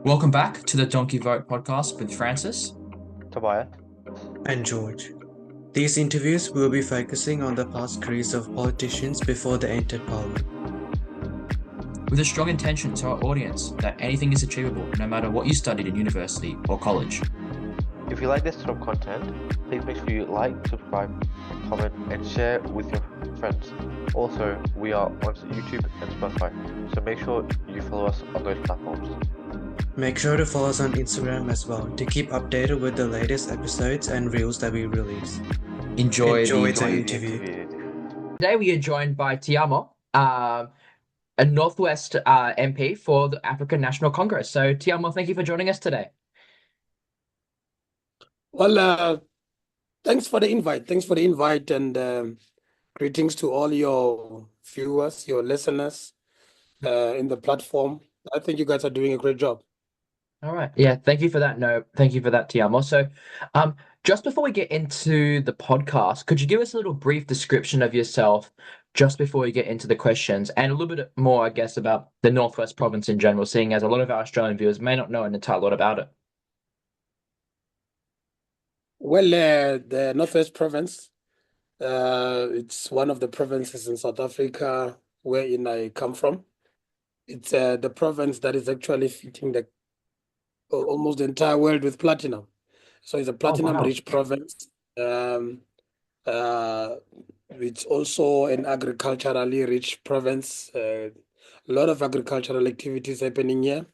Welcome back to the Donkey Vote podcast with Francis. Tobias. And George. These interviews will be focusing on the past careers of politicians before they entered parliament. With a strong intention to our audience that anything is achievable no matter what you studied in university or college. If you like this sort of content, please make sure you like, subscribe, comment, and share with your friends. Also, we are on YouTube and Spotify, so make sure you follow us on those platforms. Make sure to follow us on Instagram as well to keep updated with the latest episodes and reels that we release. Enjoy the interview. Today we are joined by Tshiamo, a Northwest MP for the African National Congress. So Tshiamo, thank you for joining us today. Well, thanks for the invite, and greetings to all your viewers, your listeners in the platform. I think you guys are doing a great job. All right. Yeah, thank you for that. No, thank you for that, Tshiamo. So, just before we get into the podcast, could you give us a little brief description of yourself just before we get into the questions and a little bit more, I guess, about the Northwest Province in general, seeing as a lot of our Australian viewers may not know an entire lot about it? Well, the Northwest Province, it's one of the provinces in South Africa wherein I come from. It's the province that is actually fitting the almost the entire world with platinum. So it's a platinum-rich province. It's also an agriculturally rich province. A lot of agricultural activities happening here.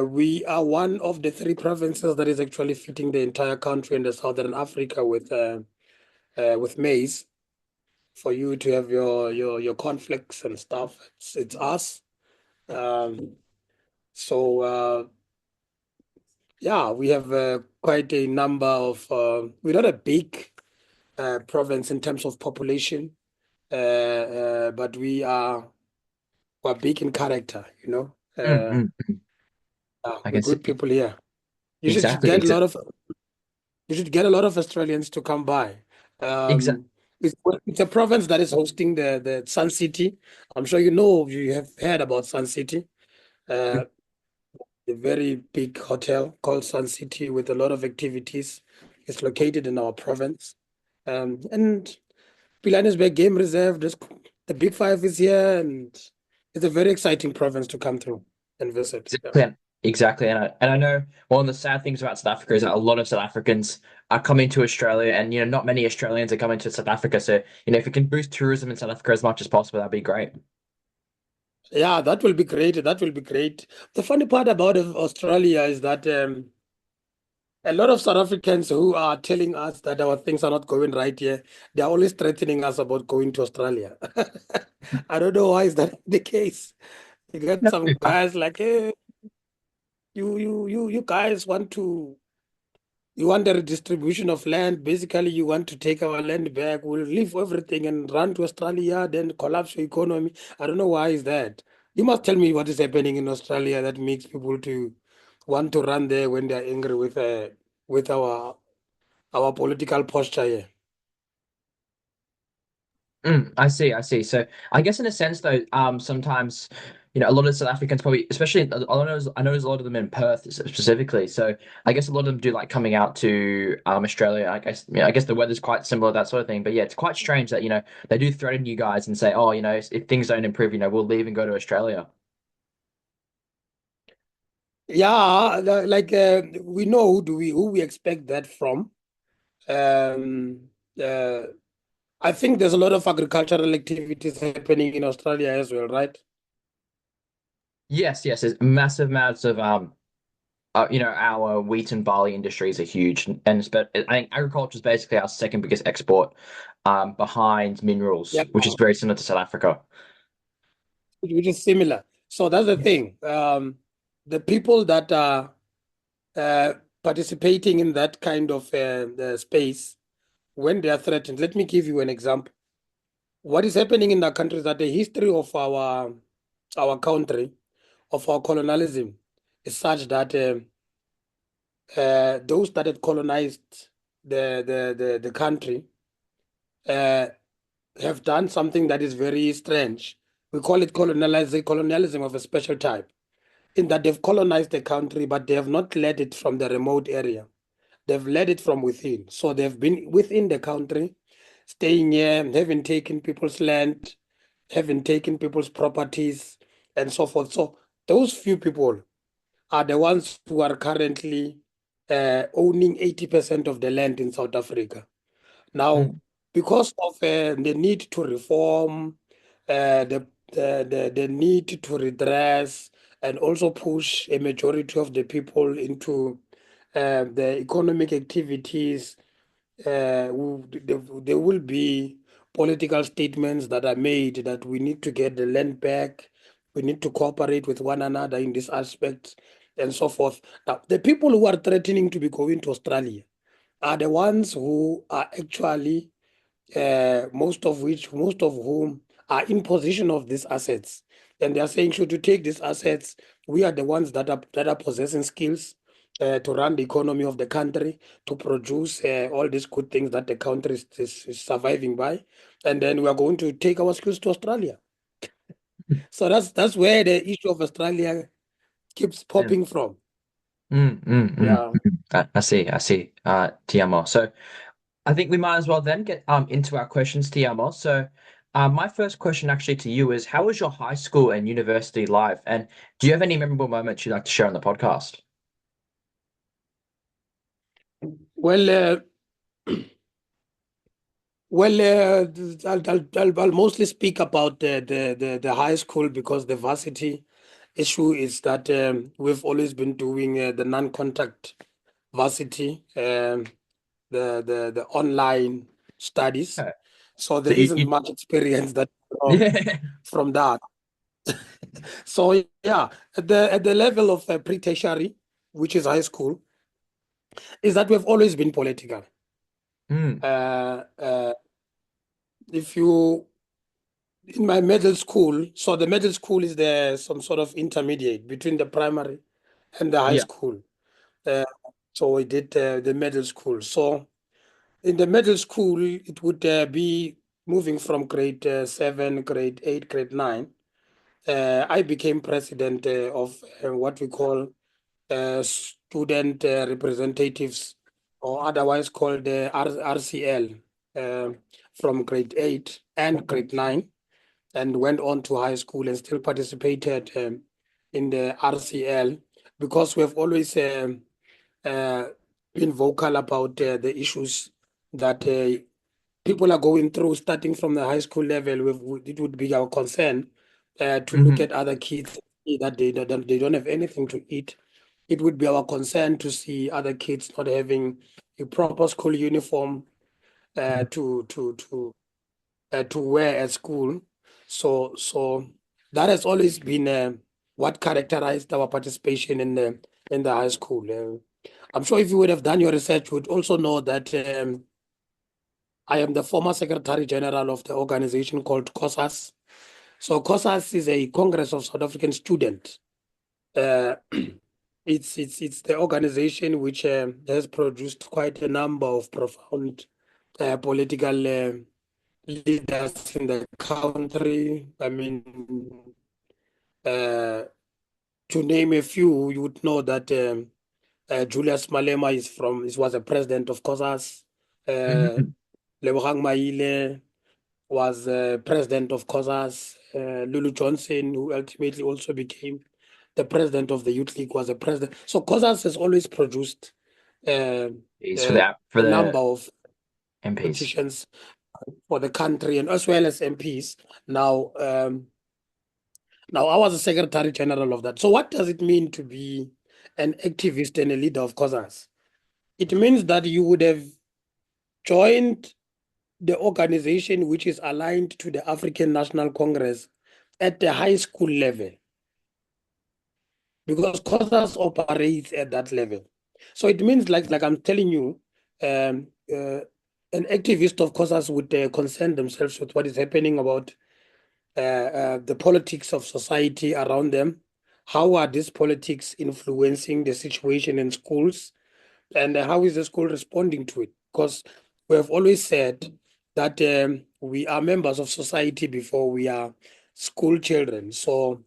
We are one of the three provinces that is actually fitting the entire country in the Southern Africa with maize. For you to have your conflicts and stuff, it's us. Yeah, we have quite a number of. We're not a big province in terms of population, but we're big in character. Mm, I We're can see good people here. You should exactly, get a lot of Australians to come by. exactly. It's a province that is hosting the Sun City. I'm sure you have heard about Sun City. A very big hotel called Sun City with a lot of activities. It's located in our province. And Pilanesberg Game Reserve, the Big Five is here, and it's a very exciting province to come through and visit. Yeah. Exactly. And I know one of the sad things about South Africa is that a lot of South Africans are coming to Australia, and not many Australians are coming to South Africa. So, if it can boost tourism in South Africa as much as possible, that'd be great. Yeah, that will be great. That will be great. The funny part about Australia is that a lot of South Africans who are telling us that our things are not going right here, they're always threatening us about going to Australia. I don't know why is that the case. You get some guys like, hey, you guys you want a redistribution of land. Basically, you want to take our land back. We'll leave everything and run to Australia, then collapse your economy. I don't know why is that. You must tell me what is happening in Australia that makes people to want to run there when they're angry with our political posture here. I see, I see. So I guess in a sense though, sometimes, a lot of South Africans probably, especially I know there's a lot of them in Perth specifically. So I guess a lot of them do like coming out to Australia. I guess the weather's quite similar, that sort of thing. But yeah, it's quite strange that, they do threaten you guys and say, oh, if things don't improve, we'll leave and go to Australia. Yeah, like we know who we expect that from. Um, uh, I think there's a lot of agricultural activities happening in Australia as well, right? Yes, yes, there's massive amounts of our wheat and barley industries are huge, and I think agriculture is basically our second biggest export, behind minerals, Yeah, which is very similar to South Africa. which is similar. So that's the Yeah. thing. The people that are uh, participating in that kind of space, when they are threatened, let me give you an example. What is happening in the country is that the history of our country, of our colonialism, is such that those that had colonized the country uh, have done something that is very strange. We call it colonialism of a special type. in that they've colonized the country, but they have not led it from the remote area. They've led it from within. So they've been within the country, staying here, having taken people's land, having taken people's properties, and so forth. So those few people are the ones who are currently owning 80% of the land in South Africa. Now, Mm, because of the need to reform, the need to redress, and also push a majority of the people into the economic activities, there will be political statements that are made that we need to get the land back, we need to cooperate with one another in this aspect, and so forth. Now, the people who are threatening to be going to Australia are the ones who are actually most of whom are in possession of these assets. And they are saying, should you take these assets, we are the ones that are possessing skills to run the economy of the country, to produce all these good things that the country is surviving by. And then we are going to take our skills to Australia. So that's where the issue of Australia keeps mm, popping from. mm. Yeah. I see, I see. Tiamo. So I think we might as well then get into our questions, Tiamo. So my first question actually to you is, how was your high school and university life? And do you have any memorable moments you'd like to share on the podcast? Well, I'll mostly speak about the high school because the varsity issue is that we've always been doing the non-contact varsity, the online studies. Okay. So So there isn't much experience that yeah. from that. So yeah, at the level of pre-tertiary, which is high school, is that we've always been political. Mm, Uh, if you in my middle school, so the middle school is the some sort of intermediate between the primary and the high yeah. school. Uh, so we did the middle school. So in the middle school, it would be moving from grade 7, grade 8, grade 9. I became president of what we call student representatives, or otherwise called RCL, uh, from grade 8 and grade 9, and went on to high school and still participated in the RCL because we have always uh, been vocal about the issues that people are going through starting from the high school level. It would be our concern to look Hmm. at other kids, see that they don't have anything to eat. It would be our concern to see other kids not having a proper school uniform to wear at school. So that has always been what characterized our participation in the high school. I'm sure if you would have done your research, you would also know that I am the former Secretary General of the organization called COSAS. So COSAS is a Congress of South African Students. Uh, it's the organization which has produced quite a number of profound political leaders in the country. I mean, uh, to name a few, you would know that Julius Malema was a president of COSAS. Uh, Hmm. Lebogang Maile was president of COSAS. Lulu Johnson, who ultimately also became the president of the Youth League, was a president. So COSAS has always produced uh, Is for uh, for a number the of MPs. politicians for the country and as well as MPs. Now, now I was the Secretary General of that. So what does it mean to be an activist and a leader of COSAS? It means that you would have joined the organization which is aligned to the African National Congress at the high school level, because COSAS operates at that level. So it means, like I'm telling you, um, uh, an activist of COSAS would concern themselves with what is happening about the politics of society around them. How are these politics influencing the situation in schools? And how is the school responding to it? Because we have always said that we are members of society before we are school children. So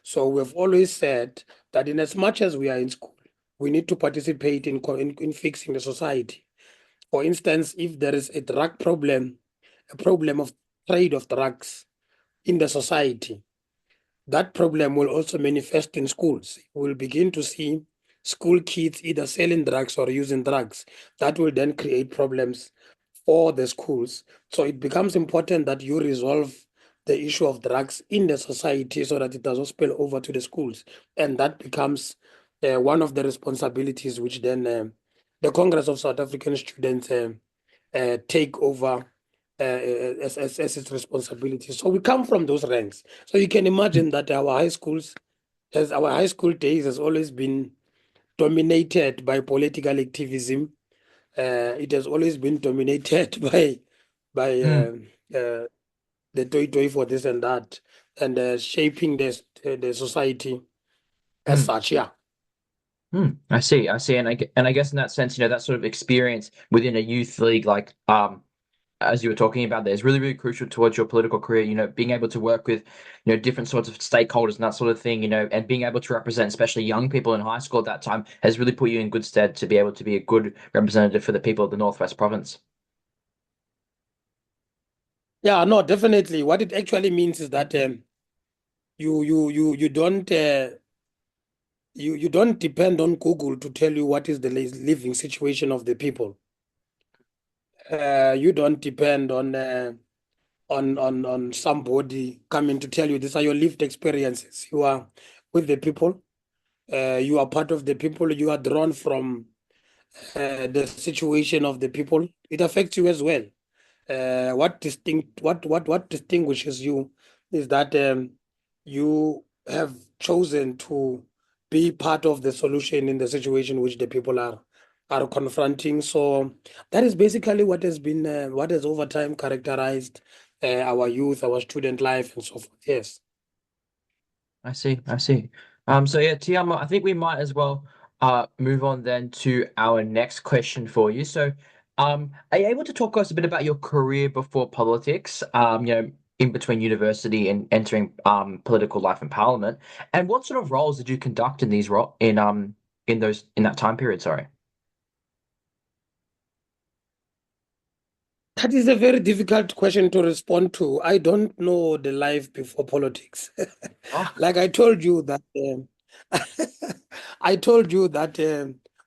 So we've always said that in as much as we are in school, we need to participate in fixing the society. For instance, if there is a drug problem, a problem of trade of drugs in the society, that problem will also manifest in schools. We'll begin to see school kids either selling drugs or using drugs. That will then create problems for the schools. So it becomes important that you resolve the issue of drugs in the society so that it does not spill over to the schools. And that becomes one of the responsibilities which then the Congress of South African Students take over as its responsibility. So we come from those ranks. So you can imagine that our high school days has always been dominated by political activism. It has always been dominated by Mm, the toy for this and that, and shaping the society as mm, such. Yeah. I see, I see, and I guess in that sense, that sort of experience within a youth league, like as you were talking about there, is really, really crucial towards your political career. Being able to work with, different sorts of stakeholders and that sort of thing, and being able to represent, especially young people in high school at that time, has really put you in good stead to be able to be a good representative for the people of the Northwest Province. Yeah, no, definitely. What it actually means is that you don't you don't depend on Google to tell you what is the living situation of the people. You don't depend on somebody coming to tell you these are your lived experiences. You are with the people. You are part of the people. You are drawn from the situation of the people. It affects you as well. What distinguishes you is that you have chosen to be part of the solution in the situation which the people are confronting. So that is basically what has over time characterized our youth, our student life, and so forth. Yes. I see, I see. So yeah, Tiamo, I think we might as well move on then to our next question for you. So, are you able to talk to us a bit about your career before politics? In between university and entering political life and parliament, and what sort of roles did you conduct in these in that time period? Sorry. That is a very difficult question to respond to. I don't know the life before politics. Oh, Like I told you that I told you that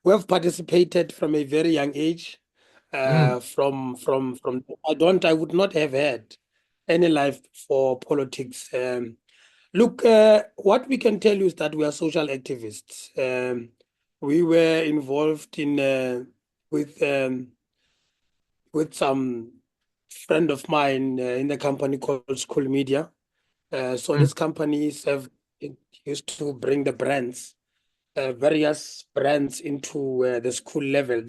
we have participated from a very young age. mm, From I would not have had any life before politics. Look, what we can tell you is that we are social activists. We were involved in with some friend of mine in the company called School Media. So mm, these companies have it used to bring the brands, various brands into the school level.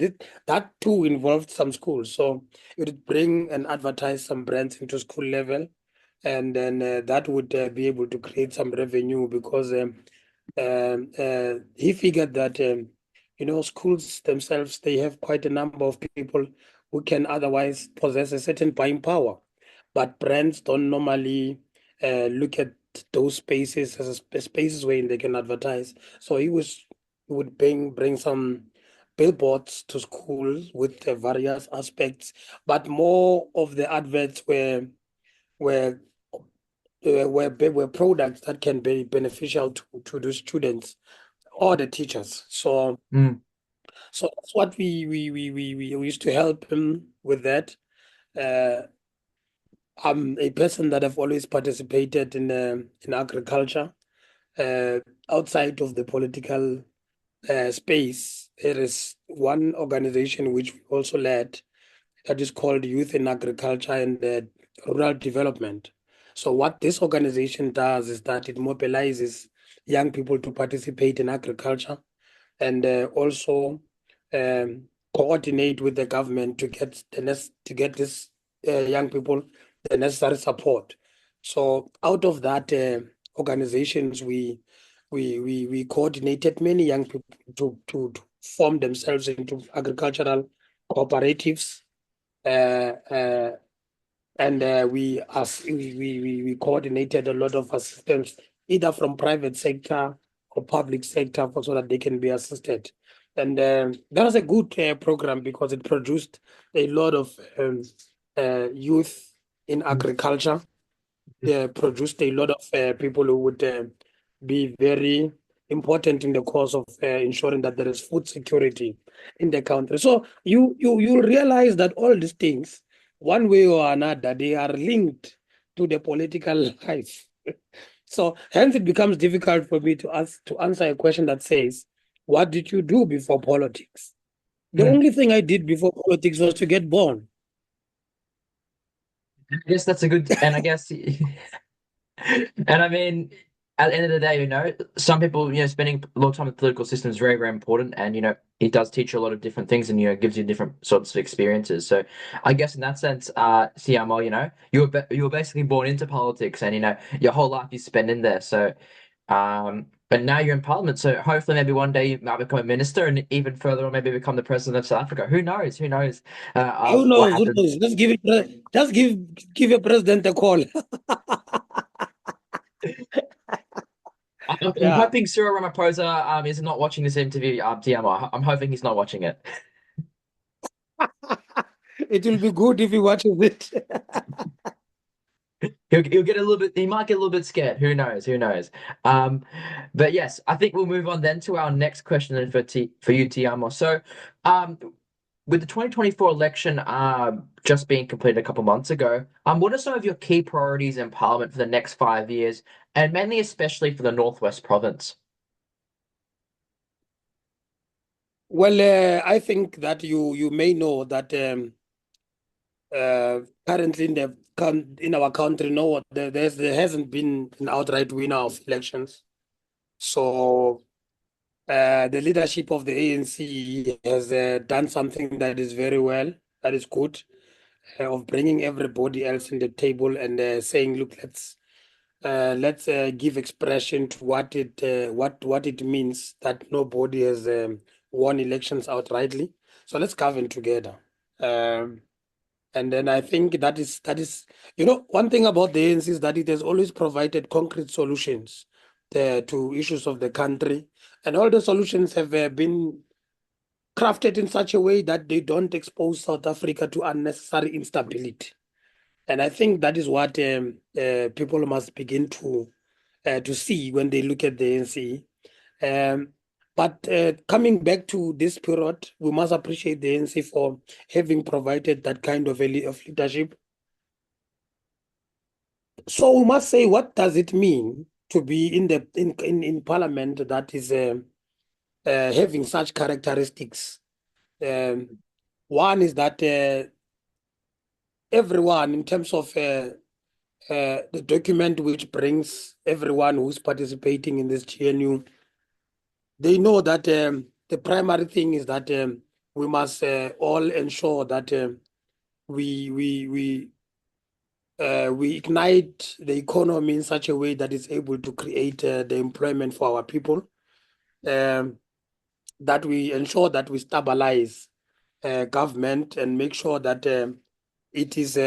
That too involved some schools. So it would bring and advertise some brands into school level, and then that would be able to create some revenue because he figured that schools themselves, they have quite a number of people who can otherwise possess a certain buying power, but brands don't normally look at those spaces as spaces where they can advertise. So he would bring some billboards to schools with various aspects, but more of the adverts were were products that can be beneficial to the students or the teachers. mm, So that's what we used to help him with that. Uh, I'm a person that have always participated in agriculture. Uh, Outside of the political space, there is one organization which we also led that is called Youth in Agriculture and Rural Development. So what this organization does is that it mobilizes young people to participate in agriculture and also um, coordinate with the government to get to get these young people the necessary support. So out of that organizations, we coordinated many young people to form themselves into agricultural cooperatives, uh, and we coordinated a lot of assistance either from private sector or public sector so that they can be assisted. And that was a good program because it produced a lot of youth in agriculture. They produced a lot of people who would be very important in the cause of ensuring that there is food security in the country. So you realize that all these things, one way or another, they are linked to the political life. So hence it becomes difficult for me to answer a question that says, what did you do before politics? The Mm. only thing I did before politics was to get born. I guess that's a good, and I guess, and I mean, at the end of the day, some people, spending a lot of time in the political system is very, very important, and it does teach you a lot of different things, and gives you different sorts of experiences. So, I guess in that sense, Siamo, you were basically born into politics, and your whole life you spend in there. So, but now you're in Parliament, so hopefully maybe one day you might become a minister, and even further, or maybe become the president of South Africa. Who knows? Who knows? Who What knows? Who happens? knows? Just give a president a call. I'm Yeah, hoping Cyril Ramaphosa is not watching this interview, TMI. I'm hoping he's not watching it. it will be good if he watches it. He'll get a little bit. He might get a little bit scared. Who knows? Who knows? Um, but yes, I think we'll move on then to our next question then for you, Tiamo. So, um, with the 2024 election just being completed a couple months ago, what are some of your key priorities in Parliament for the next 5 years, and mainly especially for the Northwest Province? Well, I think that you may know that currently in our country, no, there hasn't been an outright winner of elections. So the leadership of the ANC has done something that is very well, that is good, of bringing everybody else in the table and saying, look, let's give expression to what it means that nobody has won elections outrightly. So let's govern together. Um, and then I think that is one thing about the ANC is that it has always provided concrete solutions to issues of the country, and all the solutions have been crafted in such a way that they don't expose South Africa to unnecessary instability. And I think that is what people must begin to see when they look at the ANC. But coming back to this period, we must appreciate the ANC for having provided that kind of leadership. So we must say, what does it mean to be in Parliament that is having such characteristics? One is that everyone, in terms of the document which brings everyone who's participating in this GNU, they know that the primary thing is that we must all ensure that we we we we ignite the economy in such a way that it's able to create the employment for our people. Um, that we ensure that we stabilize government and make sure that it is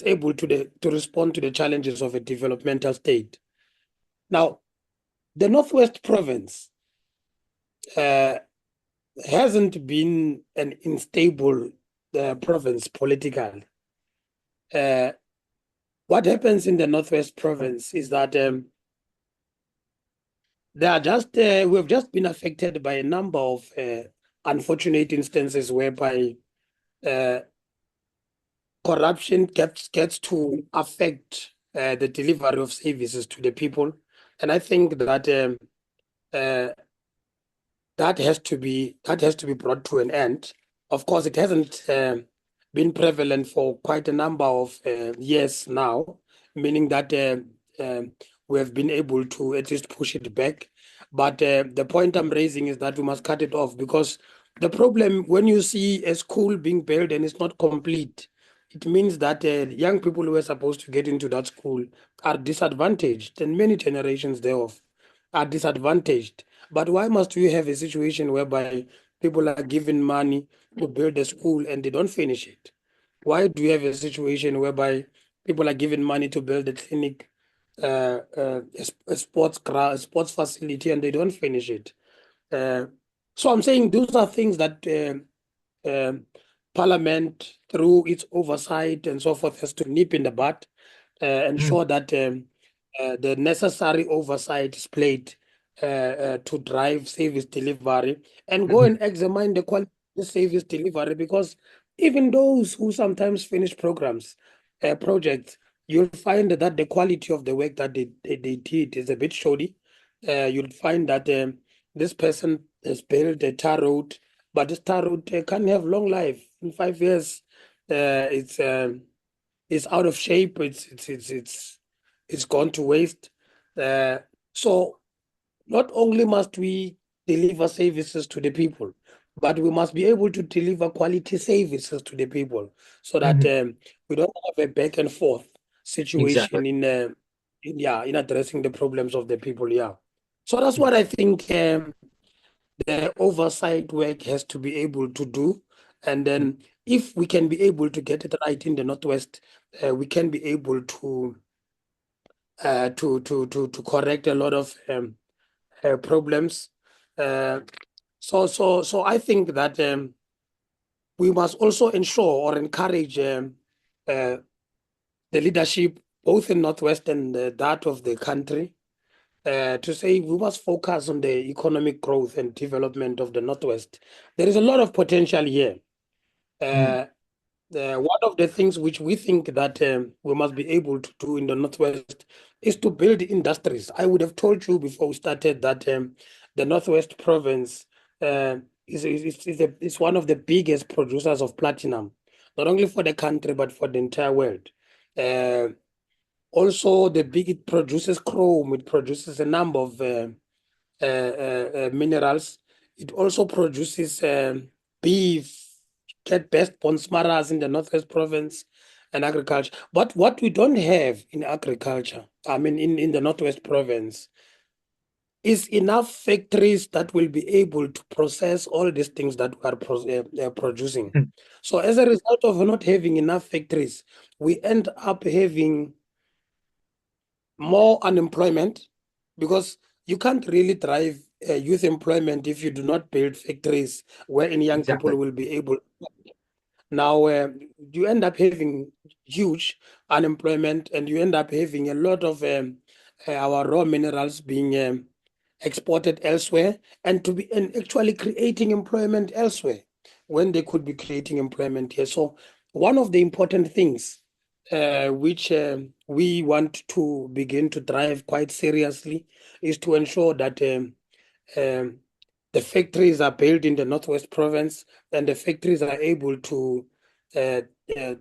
able to respond to the challenges of a developmental state. Now, the Northwest Province hasn't been an unstable province politically. What happens in the Northwest Province is that we have just been affected by a number of unfortunate instances whereby uh, corruption gets to affect the delivery of services to the people, and I think that uh, that has to be brought to an end. Of course, it hasn't been prevalent for quite a number of years now, meaning that we have been able to at least push it back. But the point I'm raising is that we must cut it off, because the problem when you see a school being built and it's not complete, it means that young people who are supposed to get into that school are disadvantaged, and many generations thereof are disadvantaged. But why must we have a situation whereby people are given money to build a school and they don't finish it? Why do we have a situation whereby people are given money to build a clinic a sports facility and they don't finish it. So I'm saying those are things that um, Parliament, through its oversight and so forth, has to nip in the bud, Mm, ensure that the necessary oversight is played to drive service delivery and go mhm, and examine the quality of the service delivery, because even those who sometimes finish programs, projects, you'll find that the quality of the work that they did is a bit shoddy. You'll find that this person has built a tar road, but this tar road can't have long life. In 5 years, it's out of shape. It's gone to waste. Uh, so not only must we deliver services to the people, but we must be able to deliver quality services to the people so that mhm. we don't have a back and forth Exactly. situation in addressing the problems of the people. Yeah. So that's Yeah. what I think the oversight work has to be able to do. And then if we can be able to get it right in the Northwest, we can be able to correct a lot of problems. Uh, so I think that we must also ensure or encourage uh, the leadership, both in Northwest and that of the country, to say we must focus on the economic growth and development of the Northwest. There is a lot of potential here. Mm, Uh, one of the things which we think that we must be able to do in the Northwest is to build industries. I would have told you before we started that the Northwest province uh, is one of the biggest producers of platinum, not only for the country but for the entire world. Uh, Also, it produces chrome. It produces a number of minerals. It also produces beef, get best bone marrows in the Northwest Province, and agriculture. But what we don't have in agriculture, I mean, in the Northwest Province, is enough factories that will be able to process all these things that we are producing. mm. So, as a result of not having enough factories, we end up having more unemployment, because you can't really drive youth employment if you do not build factories wherein young people Exactly. will be able. Now, you end up having huge unemployment, and you end up having a lot of our raw minerals being exported elsewhere, and actually creating employment elsewhere when they could be creating employment here. So, one of the important things which we want to begin to drive quite seriously is to ensure that um, the factories are built in the Northwest Province, and the factories are able uh,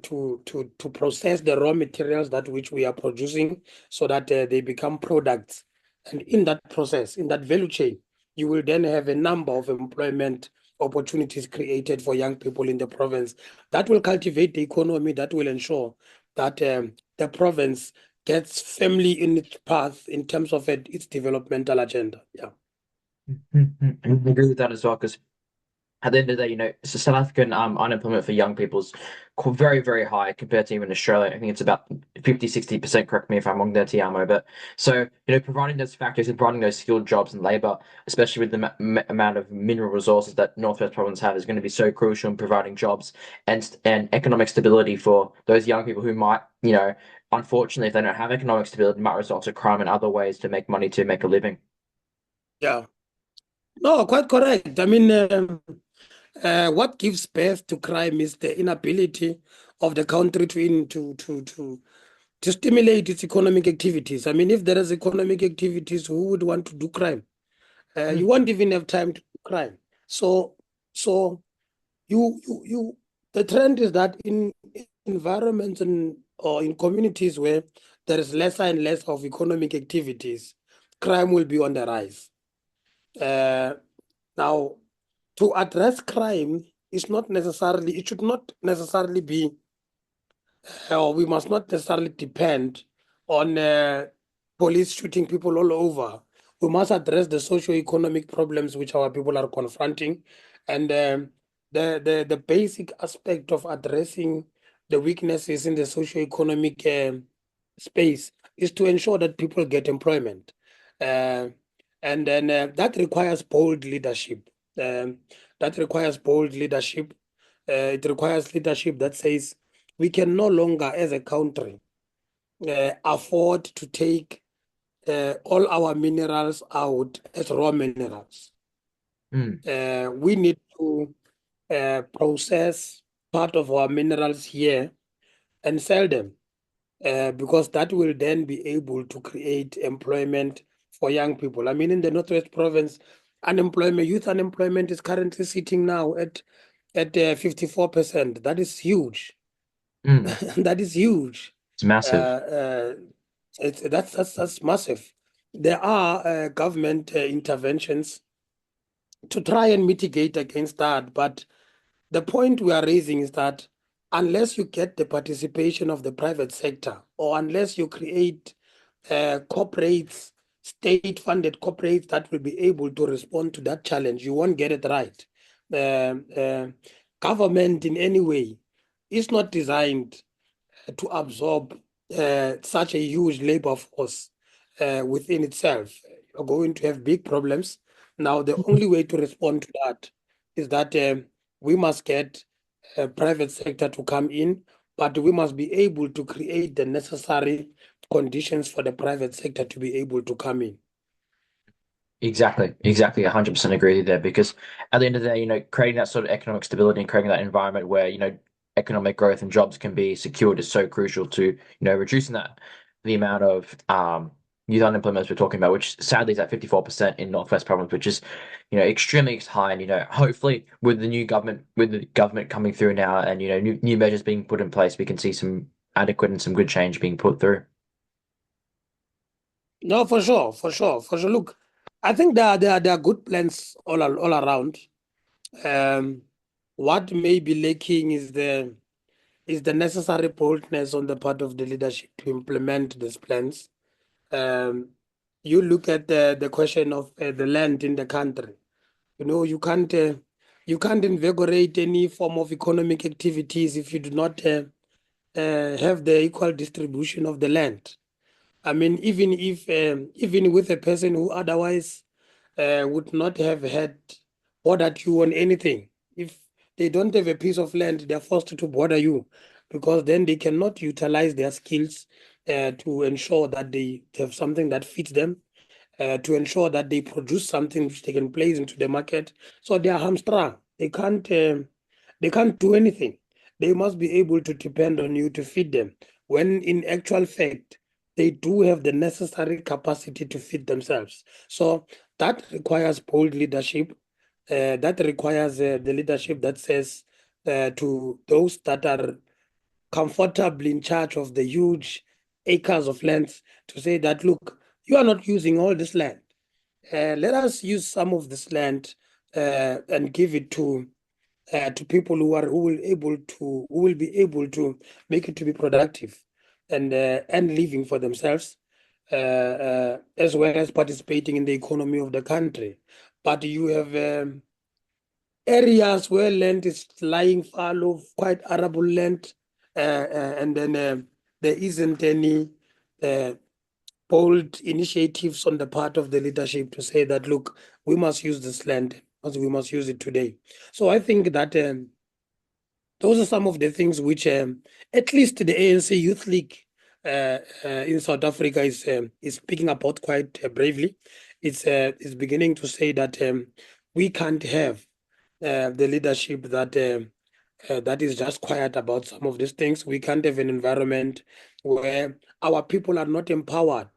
to process the raw materials that which we are producing, so that they become products. And in that process, in that value chain, you will then have a number of employment opportunities created for young people in the province. That will cultivate the economy. That will ensure that the province gets firmly in its path in terms of its developmental agenda. Yeah. I agree with that as well, because at the end of the day, South African unemployment for young people is very, very high compared to even Australia. I think it's about 50, 60%. Correct me if I'm wrong there, Tiamo. But so, providing those factors and providing those skilled jobs and labor, especially with the amount of mineral resources that Northwest Province have, is going to be so crucial in providing jobs and economic stability for those young people who might, unfortunately, if they don't have economic stability, might resort to crime and other ways to make money to make a living. Yeah. No, quite correct. I mean, what gives birth to crime is the inability of the country to stimulate its economic activities. I mean, if there is economic activities, who would want to do crime? You Mm, won't even have time to do crime. So, so you the trend is that in environments or in communities where there is lesser and less of economic activities, crime will be on the rise. Uh, Now, to address crime it should not necessarily be, or we must not necessarily depend on police shooting people all over. We must address the socio-economic problems which our people are confronting, and the basic aspect of addressing the weaknesses in the socio-economic space is to ensure that people get employment. Uh, and then that requires bold leadership. Um, that requires bold leadership. It requires leadership that says we can no longer, as a country, afford to take all our minerals out as raw minerals. Mm, We need to process part of our minerals here and sell them, because that will then be able to create employment for young people. I mean, in the Northwest Province, youth unemployment is currently sitting now at 54%. That is huge. mm. That is huge. It's Uh, massive. uh, that's massive. There are government interventions to try and mitigate against that, but the point we are raising is that unless you get the participation of the private sector, or unless you create corporates, state-funded corporates that will be able to respond to that challenge, you won't get it right. Um, uh, Government in any way is not designed to absorb such a huge labor force within itself. You're going to have big problems. Now, the only way to respond to that is that we must get private sector to come in, but we must be able to create the necessary conditions for the private sector to be able to come in. Exactly, exactly. 100% agree with you there because at the end of the day, creating that sort of economic stability and creating that environment where, economic growth and jobs can be secured is so crucial to, reducing the amount of youth unemployment we're talking about, which sadly is at 54% in Northwest Province, which is, extremely high. And, hopefully with the government coming through now and, new measures being put in place, we can see some adequate and some good change being put through. No, for sure, for sure, for sure. Look, I think there are good plans all around. Um, what may be lacking is the necessary boldness on the part of the leadership to implement these plans. Um, you look at the question of the land in the country. You can't invigorate any form of economic activities if you do not have the equal distribution of the land. I mean, even with a person who otherwise would not have had bothered you on anything, if they don't have a piece of land, they're forced to bother you, because then they cannot utilize their skills to ensure that they have something that fits them, to ensure that they produce something which they can place into the market. So they are hamstrung. They can't do anything. They must be able to depend on you to feed them. When in actual fact, they do have the necessary capacity to feed themselves. So that requires bold leadership. That requires the leadership that says to those that are comfortably in charge of the huge acres of land, to say that, look, you are not using all this land. Let us use some of this land and give it to people who will be able to make it to be productive and living for themselves, as well as participating in the economy of the country. But you have areas where land is lying fallow, quite arable land, and then there isn't any uh, bold initiatives on the part of the leadership to say that, look, we must use this land, as we must use it today. So I think that those are some of the things which, at least the ANC Youth League in South Africa is speaking about quite bravely. It's beginning to say that we can't have the leadership that is just quiet about some of these things. We can't have an environment where our people are not empowered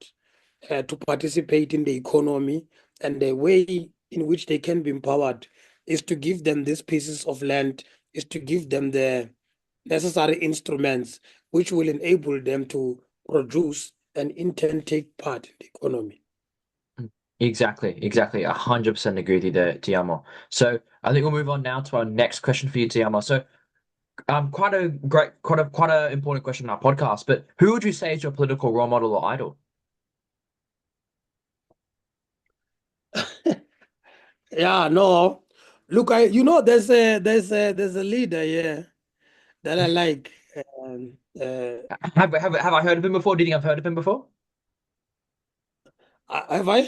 to participate in the economy, and the way in which they can be empowered is to give them these pieces of land, is to give them the necessary instruments which will enable them to produce and in turn take part in the economy. Exactly, exactly. 100% agree with you there, Tiamo. So I think we'll move on now to our next question for you, Tiamo. So quite a important question on our podcast, but who would you say is your political role model or idol? Yeah, no. Look, there's a leader here that I like. Um, Have I heard of him before? Do you think I've heard of him before? have I?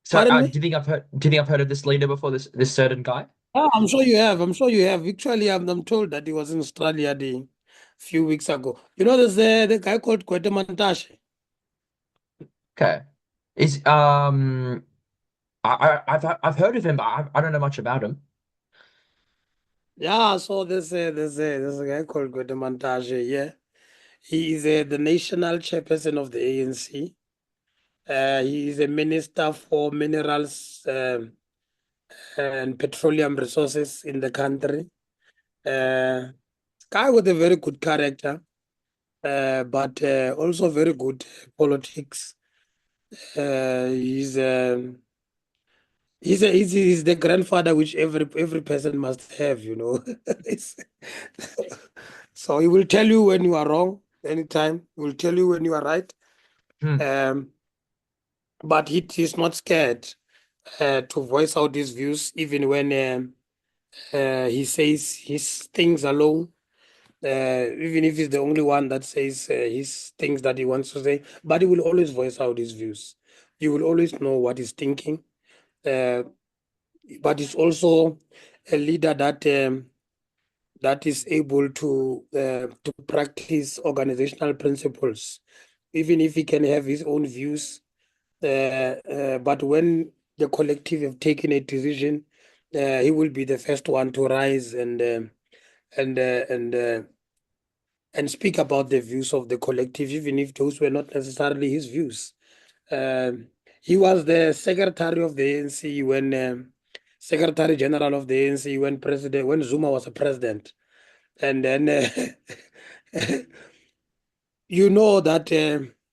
So, Pardon do you me? think I've heard? Do you think I've heard of this leader before? This certain guy? Ah, I'm sure you have. I'm sure you have. Actually, I'm told that he was in Australia the few weeks ago. You know, there's the guy called Kwete Mantashe. Okay. Is I've heard of him, but I don't know much about him. Yeah, so there's a guy called Kwete Mantashe. Yeah, he is the national chairperson of the ANC. He is a minister for minerals and petroleum resources in the country. Guy with a very good character, but also very good politics. He's the grandfather which every person must have, you know. It's, so he will tell you when you are wrong anytime. He will tell you when you are right. Hmm. Um, but he's not scared to voice out his views, even when he says his things alone. Even if he's the only one that says his things that he wants to say, but he will always voice out his views. You will always know what he's thinking. Uh, but he's also a leader that is able to practice organizational principles, even if he can have his own views. But when the collective have taken a decision, he will be the first one to rise and uh, and uh, and speak about the views of the collective, even if those were not necessarily his views. Um, he was the secretary of the ANC when Secretary General of the ANC when Zuma was a president, and then you know that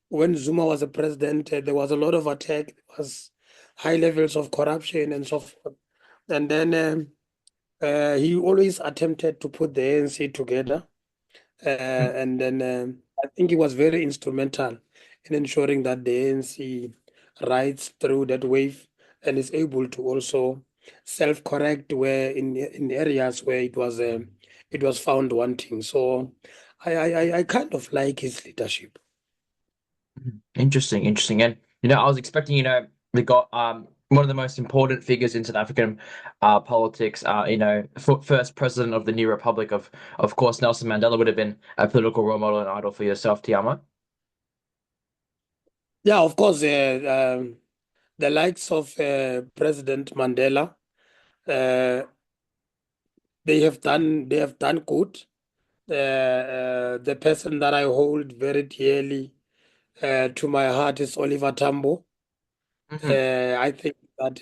when Zuma was a president, there was a lot of attack, there was high levels of corruption and so forth, and then he always attempted to put the ANC together. And then I think he was very instrumental in ensuring that the ANC rides through that wave and is able to also self-correct where in areas where it was found wanting. So I kind of like his leadership. Interesting, interesting. And I was expecting, we got one of the most important figures in South African politics, first president of the new republic of course, Nelson Mandela would have been a political role model and idol for yourself, Tiamo. Yeah, of course, the likes of President Mandela, uh, they have done good. The person that I hold very dearly to my heart is Oliver Tambo. Hmm. I think that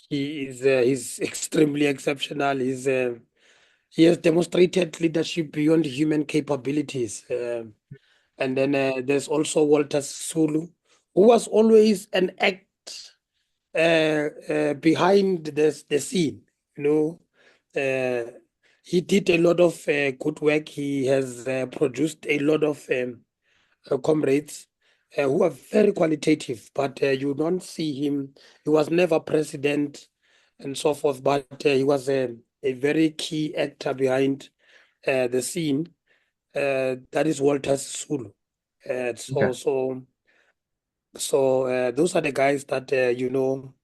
he's extremely exceptional. He has demonstrated leadership beyond human capabilities. And then there's also Walter Sulu, who was always an act behind the scene. You know, he did a lot of good work. He has produced a lot of comrades who are very qualitative, but you don't see him. He was never president and so forth, but he was a very key actor behind the scene. That is Walter Sulu. Uh, Okay. so so those are the guys that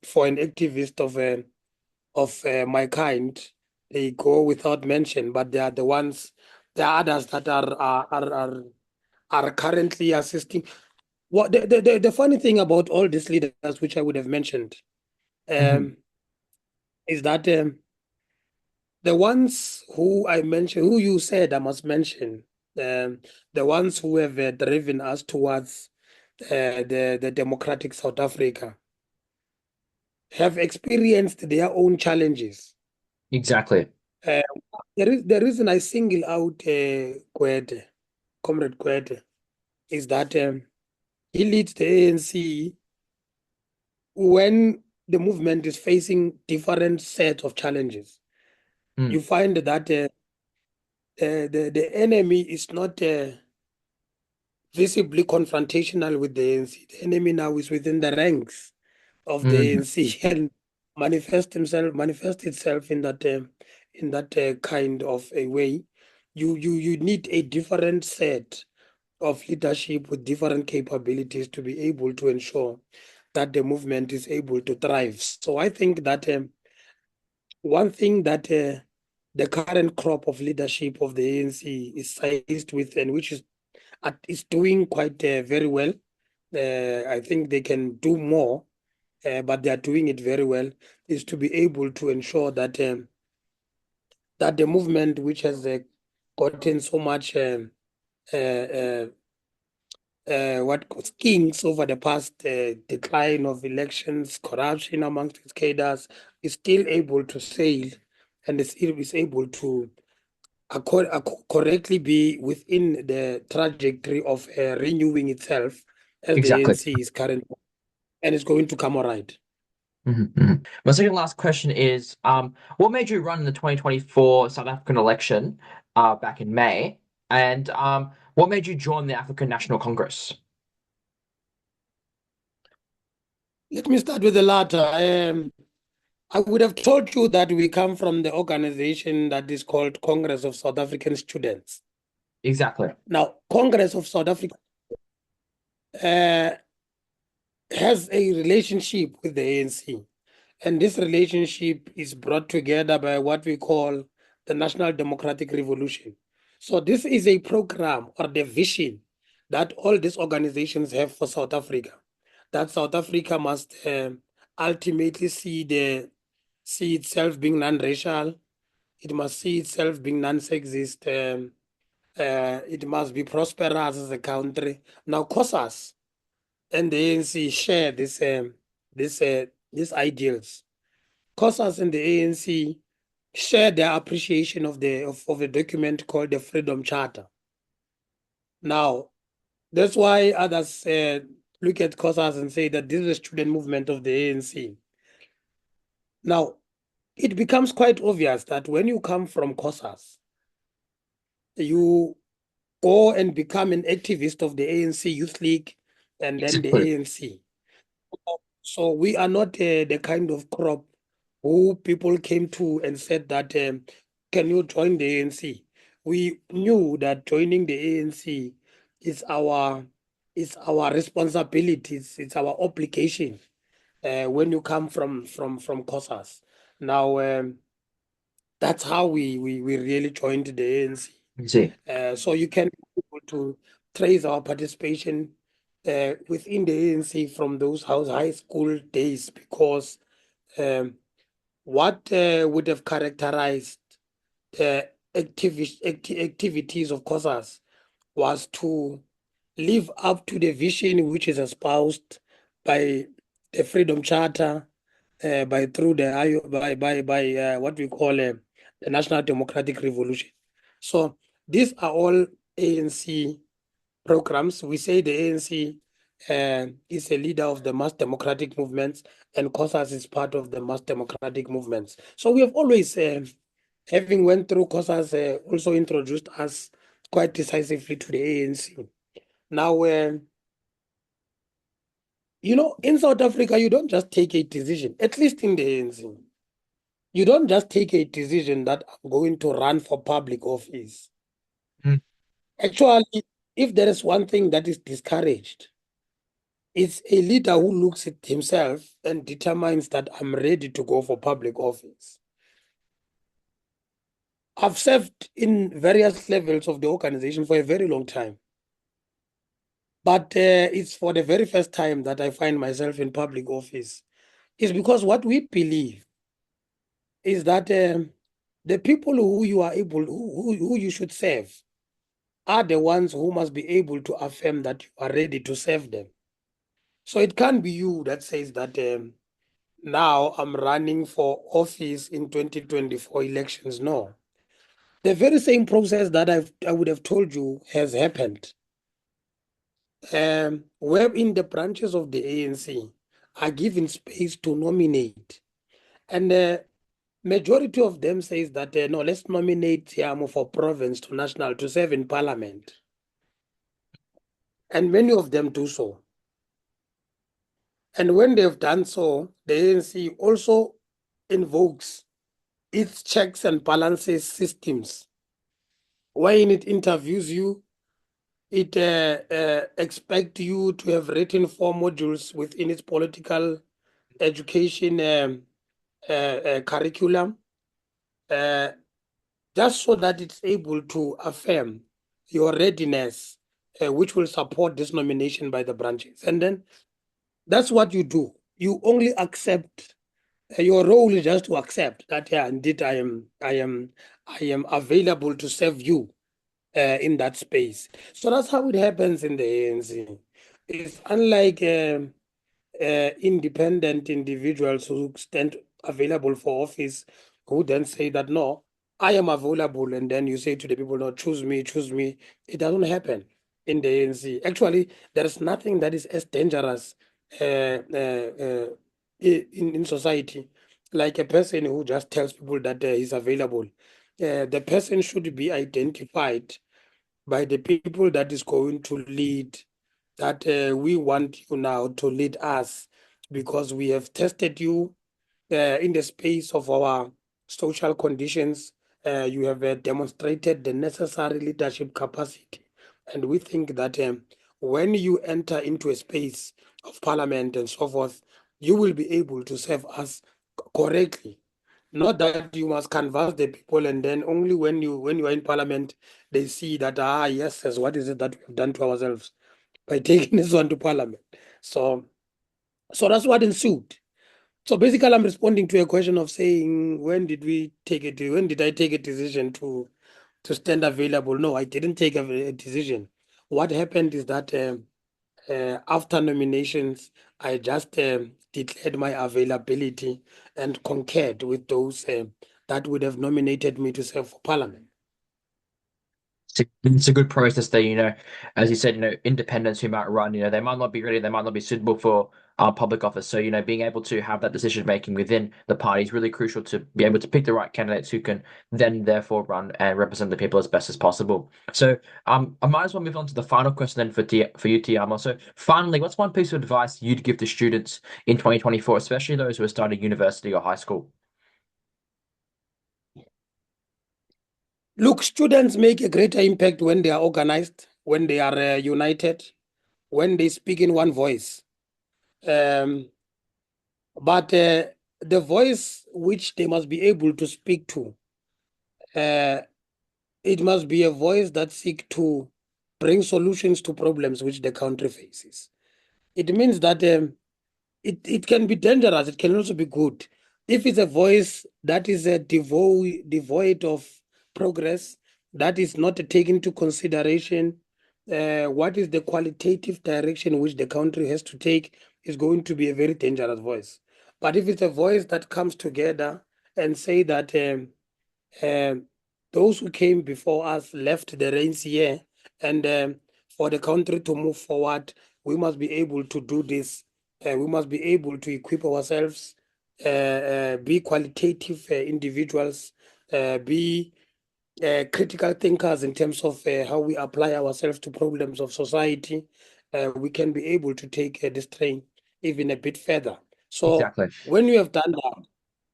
for an activist of my kind, they go without mention, but they are the ones. There are others that are currently assisting. What the funny thing about all these leaders, which I would have mentioned, Hmm. um, is that the ones who I mentioned, who you said I must mention, the ones who have driven us towards the democratic South Africa have experienced their own challenges. Exactly. Uh, the reason I single out Kwete, Comrade Kwete, is that he leads the ANC when the movement is facing different sets of challenges. You Mm. find that the enemy is not visibly confrontational with the ANC. The enemy now is within the ranks of the Mm. ANC and manifest itself in in that kind of a way. You need a different set of leadership with different capabilities to be able to ensure that the movement is able to thrive. So I think that one thing that the current crop of leadership of the ANC is sized with, and which is doing quite very well. I think they can do more, but they are doing it very well, is to be able to ensure that that the movement, which has gotten so much uh, uh, what kings over the past decline of elections, corruption amongst its cadres, is still able to sail and is able to correctly be within the trajectory of renewing itself as the Exactly. ANC is currently, and it's going to come all right. My second last question is, what made you run in the 2024 South African election, back in May? And what made you join the African National Congress? Let me start with the latter. I would have told you that we come from the organization that is called Congress of South African Students. Exactly. Now, Congress of South Africa uh, has a relationship with the ANC, and this relationship is brought together by what we call the National Democratic Revolution. So, this is a program or the vision that all these organizations have for South Africa. That South Africa must ultimately see itself being non-racial. It must see itself being non-sexist. It must be prosperous as a country. Now, COSAS and the ANC share these ideals. COSAS and the ANC share their appreciation of of a document called the Freedom Charter. Now, that's why others look at COSAS and say that this is a student movement of the ANC. Now, it becomes quite obvious that when you come from COSAS, you go and become an activist of the ANC Youth League and then the Exactly. ANC. So we are not the kind of crop who people came to and said that, can you join the ANC? We knew that joining the ANC is our responsibility, it's our obligation when you come from COSAS. Now, that's how we really joined the ANC. I see. So you can be able to trace our participation within the ANC from those high school days, because um, what would have characterized the activities of COSAS was to live up to the vision which is espoused by the Freedom Charter, by through the by what we call the National Democratic Revolution. So these are all ANC programs. We say the ANC is a leader of the mass democratic movements, and COSAS is part of the mass democratic movements. So we have always, having went through COSAS, also introduced us quite decisively to the ANC. Now, in South Africa, you don't just take a decision, at least in the ANC. You don't just take a decision that I'm going to run for public office. Mm. Actually, if there is one thing that is discouraged, it's a leader who looks at himself and determines that I'm ready to go for public office. I've served in various levels of the organization for a very long time. But it's for the very first time that I find myself in public office. It's because what we believe is that the people who you are able, who you should serve, are the ones who must be able to affirm that you are ready to serve them. So it can't be you that says that now I'm running for office in 2024 elections. No. The very same process that I would have told you has happened. Wherein the branches of the ANC are given space to nominate. And the majority of them says that, no, let's nominate Tshiamo for province to national to serve in parliament. And many of them do so. And when they've done so, the ANC also invokes its checks and balances systems. When it interviews you, it expect you to have written 4 modules within its political education curriculum, uh, just so that it's able to affirm your readiness, which will support this nomination by the branches. And then that's what you do. You only accept. Your role is just to accept that, yeah, indeed, I am available to serve you in that space. So that's how it happens in the ANC. It's unlike independent individuals who stand available for office, who then say that, no, I am available. And then you say to the people, no, choose me, choose me. It doesn't happen in the ANC. Actually, there is nothing that is as dangerous in society like a person who just tells people that he's available. The person should be identified by the people that is going to lead, that we want you now to lead us because we have tested you in the space of our social conditions. You have demonstrated the necessary leadership capacity. And we think that when you enter into a space of parliament and so forth, you will be able to serve us correctly. Not that you must canvass the people and then only when you are in parliament, they see that, yes, yes, what is it that we've done to ourselves by taking this one to parliament. So that's what ensued. So basically, I'm responding to a question of saying, when did we take it? When did I take a decision to stand available? No, I didn't take a decision. What happened is that after nominations, I just declared my availability and concurred with those that would have nominated me to serve for parliament. It's a good process there, as you said, independents who might run, they might not be ready, they might not be suitable for public office. So, being able to have that decision making within the party is really crucial to be able to pick the right candidates who can then therefore run and represent the people as best as possible. So, I might as well move on to the final question then for you, Tiamo. So, finally, what's one piece of advice you'd give to students in 2024, especially those who are starting university or high school? Look, students make a greater impact when they are organized, when they are united, when they speak in one voice. But the voice which they must be able to speak to, uh, it must be a voice that seek to bring solutions to problems which the country faces. It means that it can be dangerous. It can also be good. If it's a voice that is devoid of progress, that is not taken into consideration, what is the qualitative direction which the country has to take, is going to be a very dangerous voice. But if it's a voice that comes together and say that um, those who came before us left the reins here, and for the country to move forward, we must be able to do this. We must be able to equip ourselves, be qualitative individuals, be critical thinkers in terms of how we apply ourselves to problems of society. We can be able to take this train even a bit further. So Exactly. when you have done that,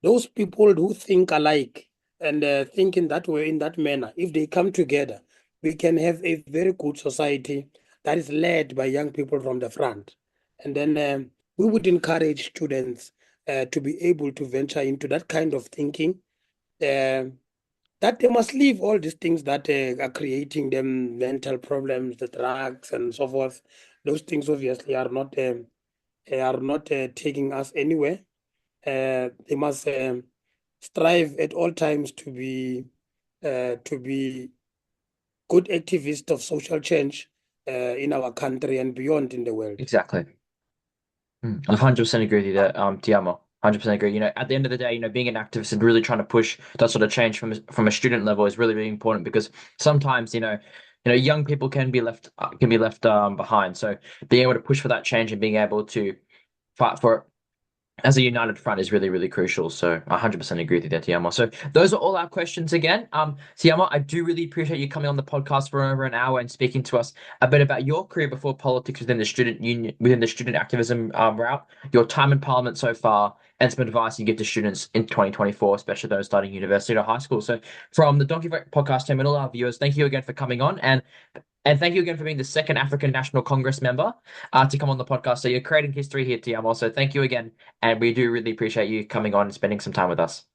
those people who think alike and think in that way, in that manner, if they come together, we can have a very good society that is led by young people from the front. And then we would encourage students to be able to venture into that kind of thinking, uh, that they must leave all these things that are creating them mental problems, the drugs and so forth. Those things obviously are not taking us anywhere. They must strive at all times to be good activists of social change in our country and beyond in the world. Exactly. 100% agree with you there, Tiamo. 100% agree. At the end of the day, being an activist and really trying to push that sort of change from a student level is really, really important because sometimes, young people can be left behind. So being able to push for that change and being able to fight for it as a united front is really, really crucial. So I 100% agree with you there, Tiamo. So those are all our questions again. Tiamo, I do really appreciate you coming on the podcast for over an hour and speaking to us a bit about your career before politics within the student union, within the student activism route, your time in Parliament so far, and some advice you give to students in 2024, especially those starting university or high school. So from the Donkey Vote podcast team and all our viewers, thank you again for coming on, and thank you again for being the second African National Congress member to come on the podcast. So you're creating history here, Tiamo. So thank you again, and we do really appreciate you coming on and spending some time with us.